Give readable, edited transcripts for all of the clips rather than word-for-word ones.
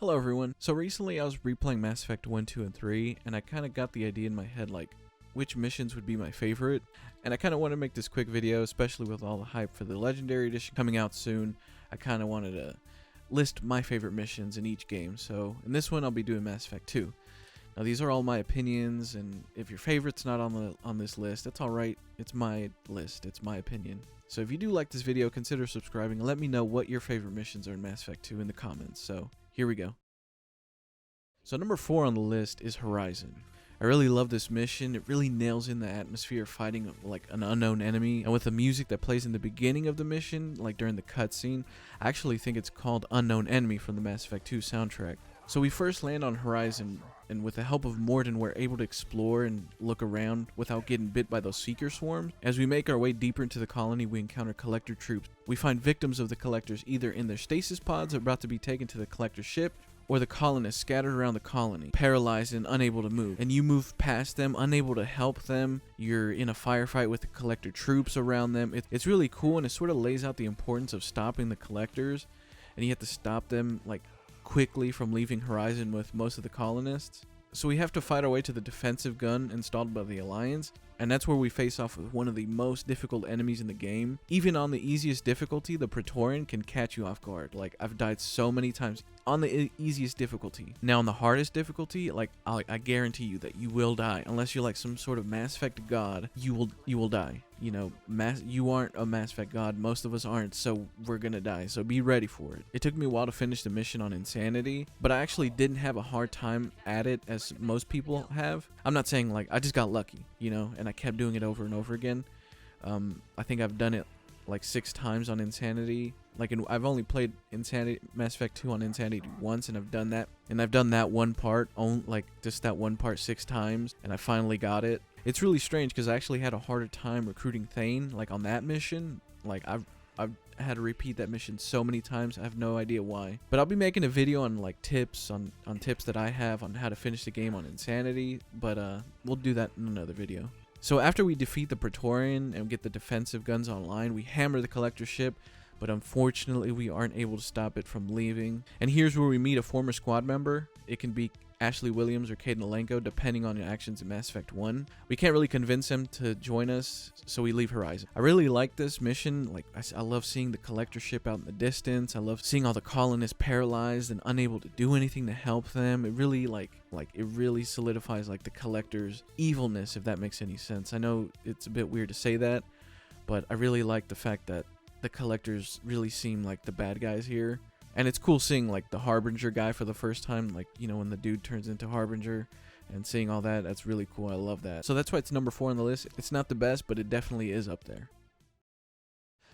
Hello everyone. So recently I was replaying Mass Effect 1, 2, and 3, and I kind of got the idea in my head like which missions would be my favorite, and I kind of want to make this quick video, especially with all the hype for the Legendary Edition coming out soon. I kind of wanted to list my favorite missions in each game, so in this one I'll be doing Mass Effect 2. Now these are all my opinions, and if your favorite's not on this list, that's alright. It's my list, it's my opinion. So if you do like this video, consider subscribing and let me know what your favorite missions are in Mass Effect 2 in the comments. So here we go. So number 4 on the list is Horizon. I really love this mission. It really nails in the atmosphere of fighting like an unknown enemy, and with the music that plays in the beginning of the mission, like during the cutscene, I actually think it's called Unknown Enemy from the Mass Effect 2 soundtrack. So we first land on Horizon, and with the help of Mordin, we're able to explore and look around without getting bit by those Seeker swarms. As we make our way deeper into the colony, we encounter Collector troops. We find victims of the Collectors either in their stasis pods about to be taken to the Collector ship, or the colonists scattered around the colony, paralyzed and unable to move. And you move past them, unable to help them. You're in a firefight with the Collector troops around them. It's really cool, and it sort of lays out the importance of stopping the Collectors, and you have to stop them like quickly from leaving Horizon with most of the colonists. So we have to fight our way to the defensive gun installed by the Alliance, and that's where we face off with one of the most difficult enemies in the game. Even on the easiest difficulty, the Praetorian can catch you off guard. Like, I've died so many times on the easiest difficulty. Now on the hardest difficulty, like I guarantee you that you will die unless you're like some sort of Mass Effect god. You will die. You know, you aren't a Mass Effect god. Most of us aren't, so we're gonna die. So be ready for it. It took me a while to finish the mission on Insanity, but I actually didn't have a hard time at it as most people have. I'm not saying like I just got lucky, you know, and I kept doing it over and over again. I think I've done it like 6 times on Insanity. Like I've only played Mass Effect 2 on Insanity once, and I've done that one part, like just that one part 6 times, and I finally got it. It's really strange because I actually had a harder time recruiting Thane, like on that mission. Like I've had to repeat that mission so many times, I have no idea why. But I'll be making a video on like tips on tips that I have on how to finish the game on Insanity, but we'll do that in another video. So after we defeat the Praetorian and get the defensive guns online, we hammer the Collector ship, but unfortunately we aren't able to stop it from leaving. And here's where we meet a former squad member. It can be Ashley Williams or Kaidan Alenko, depending on your actions in Mass Effect 1. We can't really convince him to join us, so we leave Horizon. I really like this mission. Like I love seeing the Collector ship out in the distance. I love seeing all the colonists paralyzed and unable to do anything to help them. It really it really solidifies like the Collector's evilness, if that makes any sense. I know it's a bit weird to say that, but I really like the fact that the Collectors really seem like the bad guys here. And it's cool seeing like the Harbinger guy for the first time, like, you know, when the dude turns into Harbinger, and seeing all that, that's really cool. I love that. So that's why it's number 4 on the list. It's not the best, but it definitely is up there.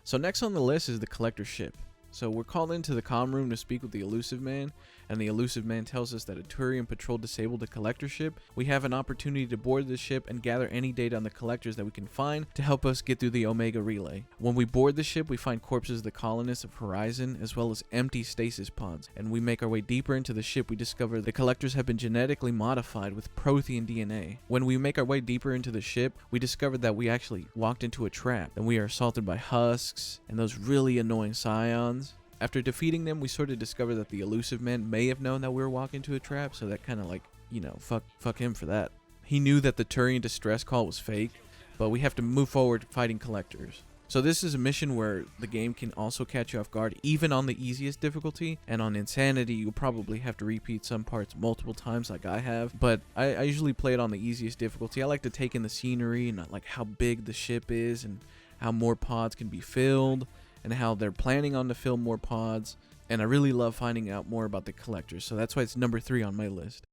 So next on the list is the Collector ship. So we're called into the comm room to speak with the Illusive Man, and the Illusive Man tells us that a Turian patrol disabled the Collector ship. We have an opportunity to board the ship and gather any data on the Collectors that we can find to help us get through the Omega Relay. When we board the ship, we find corpses of the colonists of Horizon, as well as empty stasis pods, and we make our way deeper into the ship. We discover the Collectors have been genetically modified with Prothean DNA. When we make our way deeper into the ship, we discover that we actually walked into a trap, and we are assaulted by husks and those really annoying scions. After defeating them, we sort of discover that the Illusive Man may have known that we were walking into a trap, so that kind of like, you know, fuck him for that. He knew that the Turian distress call was fake, but we have to move forward fighting Collectors. So this is a mission where the game can also catch you off guard, even on the easiest difficulty, and on Insanity you'll probably have to repeat some parts multiple times like I have, but I usually play it on the easiest difficulty. I like to take in the scenery and like how big the ship is and how more pods can be filled, and how they're planning on to fill more pods, and I really love finding out more about the Collectors, so that's why it's number 3 on my list.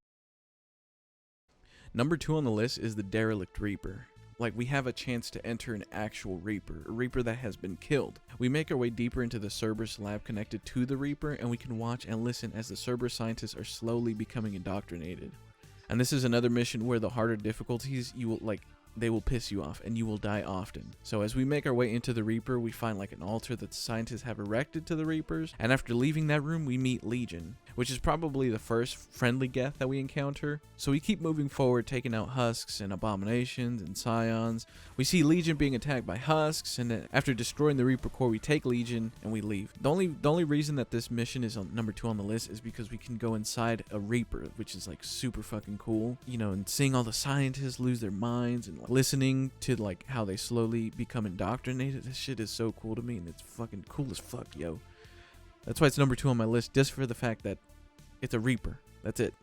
Number 2 on the list is the Derelict Reaper. Like, we have a chance to enter an actual Reaper, a Reaper that has been killed. We make our way deeper into the Cerberus lab connected to the Reaper, and we can watch and listen as the Cerberus scientists are slowly becoming indoctrinated. And this is another mission where the harder difficulties, they will piss you off and you will die often. So as we make our way into the Reaper, we find like an altar that the scientists have erected to the Reapers, and after leaving that room we meet Legion. which is probably the first friendly Geth that we encounter. So we keep moving forward, taking out Husks and Abominations and Scions. We see Legion being attacked by Husks, and then after destroying the Reaper Core, we take Legion and we leave. The only reason that this mission is on number 2 on the list is because we can go inside a Reaper, which is like super fucking cool. You know, and seeing all the scientists lose their minds and like, listening to like how they slowly become indoctrinated. This shit is so cool to me, and it's fucking cool as fuck, yo. That's why it's number 2 on my list, just for the fact that it's a Reaper. That's it.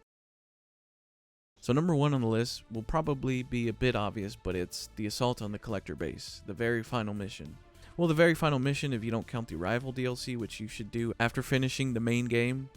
So number 1 on the list will probably be a bit obvious, but it's the assault on the Collector base, the very final mission. Well, the very final mission, if you don't count the Arrival DLC, which you should do after finishing the main game,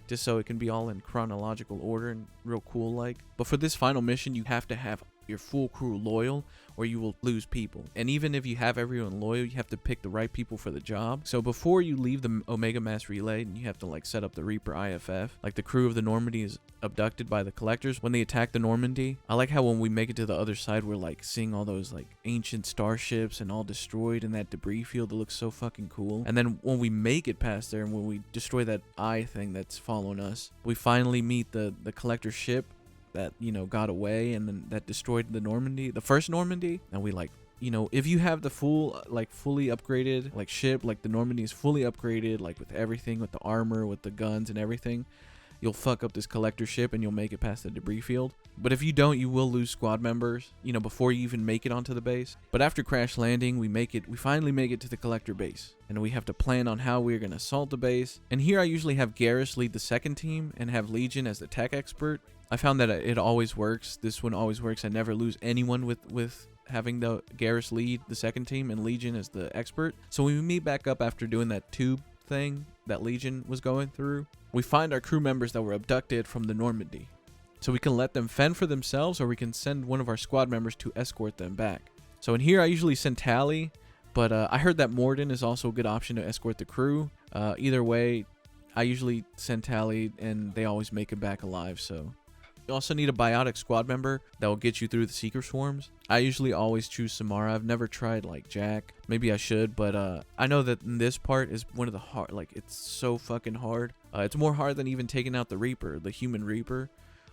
just so it can be all in chronological order and real cool like. But for this final mission, you have to have your full crew loyal, or you will lose people. And even if you have everyone loyal, you have to pick the right people for the job. So before you leave the Omega Mass Relay, and you have to like set up the Reaper IFF, like the crew of the Normandy is abducted by the Collectors when they attack the Normandy. I like how when we make it to the other side, we're like seeing all those like ancient starships and all destroyed in that debris field. It looks so fucking cool. And then when we make it past there, and when we destroy that eye thing that's following us, we finally meet the Collector ship that, you know, got away and then that destroyed the Normandy, the first Normandy. And we like, you know, if you have the full, like fully upgraded like ship, like the Normandy is fully upgraded, like with everything, with the armor, with the guns and everything, you'll fuck up this Collector ship and you'll make it past the debris field. But if you don't, you will lose squad members, you know, before you even make it onto the base. But after crash landing, we finally make it to the Collector base, and we have to plan on how we're gonna assault the base. And here I usually have Garrus lead the second team and have Legion as the tech expert. I found that it always works. This one always works. I never lose anyone with having the Garrus lead the second team and Legion as the expert. So when we meet back up after doing that tube thing that Legion was going through, we find our crew members that were abducted from the Normandy. So we can let them fend for themselves, or we can send one of our squad members to escort them back. So in here I usually send Tali, but I heard that Mordin is also a good option to escort the crew. Either way, I usually send Tali and they always make it back alive. So you also need a biotic squad member that will get you through the Seeker Swarms. I usually always choose Samara. I've never tried like Jack. Maybe I should, but I know that in this part is one of the hard, like it's so fucking hard. It's more hard than even taking out the Reaper, the human Reaper.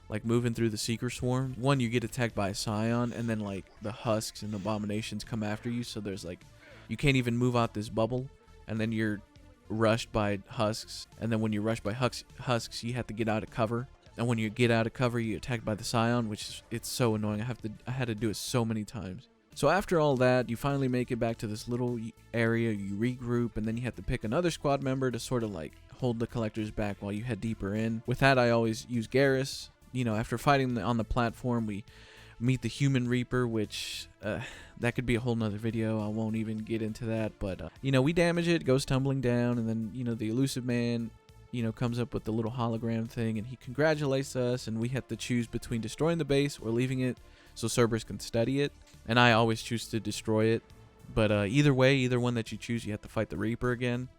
Like moving through the Seeker Swarm. One, you get attacked by a Scion, and then like the Husks and the Abominations come after you. So there's like, you can't even move out this bubble, and then you're rushed by Husks. And then when you're rushed by Husks, you have to get out of cover. And when you get out of cover, you're attacked by the Scion, which is, it's so annoying. I had to do it so many times. So after all that, you finally make it back to this little area, you regroup, and then you have to pick another squad member to sort of like hold the Collectors back while you head deeper in. With that, I always use Garrus. You know, after fighting on the platform, we meet the human Reaper, which that could be a whole nother video. I won't even get into that, but you know, we damage it, goes tumbling down, and then, you know, the Elusive Man, you know, comes up with the little hologram thing, and he congratulates us, and we have to choose between destroying the base or leaving it so Cerberus can study it. And I always choose to destroy it, but either way, either one that you choose, you have to fight the Reaper again.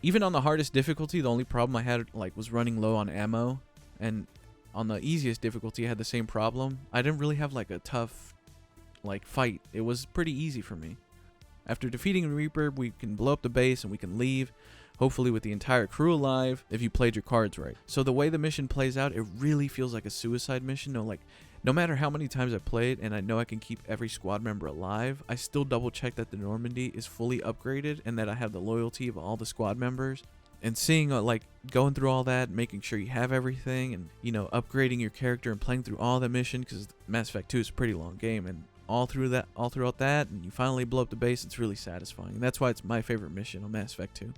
Even on the hardest difficulty, the only problem I had like was running low on ammo, and on the easiest difficulty I had the same problem. I didn't really have like a tough like fight. It was pretty easy for me. After defeating Reaper, we can blow up the base and we can leave, hopefully with the entire crew alive if you played your cards right. So the way the mission plays out, it really feels like a suicide mission. No matter how many times I played and I know I can keep every squad member alive, I still double check that the Normandy is fully upgraded and that I have the loyalty of all the squad members. And seeing like going through all that, making sure you have everything, and you know, upgrading your character and playing through all that mission, because Mass Effect 2 is a pretty long game, and all throughout that, and you finally blow up the base, it's really satisfying. And that's why it's my favorite mission on Mass Effect 2.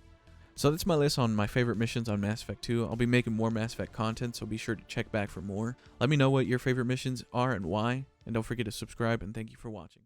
So that's my list on my favorite missions on Mass Effect 2. I'll be making more Mass Effect content, so be sure to check back for more. Let me know what your favorite missions are and why, and don't forget to subscribe, and thank you for watching.